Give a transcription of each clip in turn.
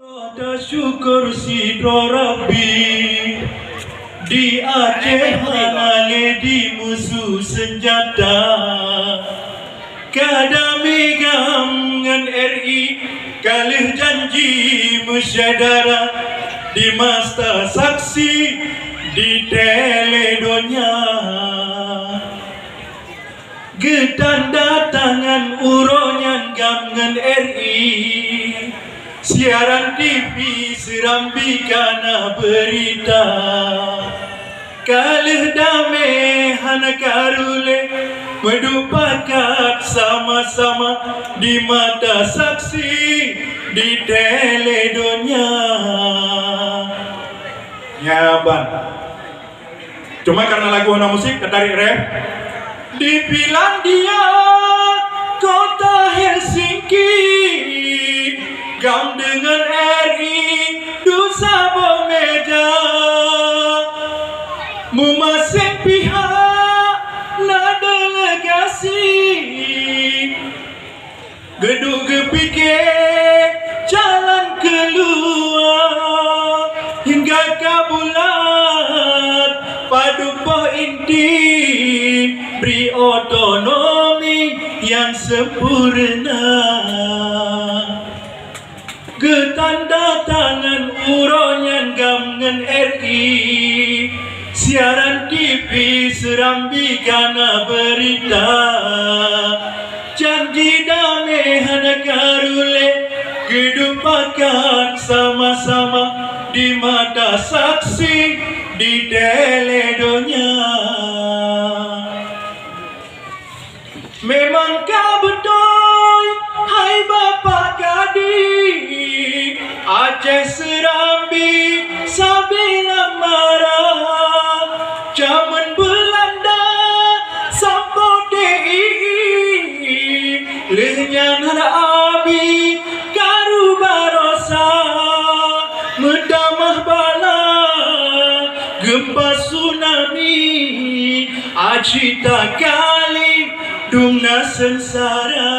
Ada syukur sidro Rabbi di Aceh halale di musuh senjata kada megam ngan RI kalih janji musyadara di masta saksi di teledonya getanda tangan uronyan gam ngan RI siaran TV serambi kana berita kalih dame hana karule medupakat sama-sama di mata saksi di teledonya nyaban cuma karena lagu anak musik ketarik rap di Finlandia kota Helsinki gam dengan RI dosa bemeja memasang pihak na delegasi gedung gepike jalan keluar hingga kabulat padupoh inti beri otonomi yang sempurna getanda tangan uronyan gam ngan RI siaran TV serambi kana berita janji damai hana karule kedupakan sama-sama di mata saksi di teledonya memang kau betul hai Bapak Kadin Aceh Serambi sabila marah zaman Belanda sampo DII lehnya nana abi karu barosa medamah bala gempa tsunami acita kali dungna sengsara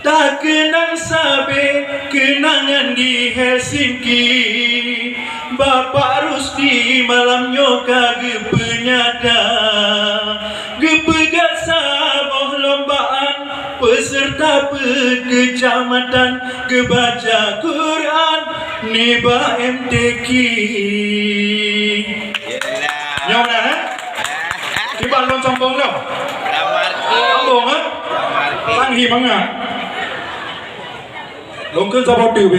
tak kenang sabe kenangan di Helsinki Bapak Rusti malam nyoka gepenyada gepegat saboh lombaan peserta kecamatan kebaca Quran niba MTQ nyom dah tiba lon sombong lo sombong ha sang hi bang à lông cơn sao bao trừ về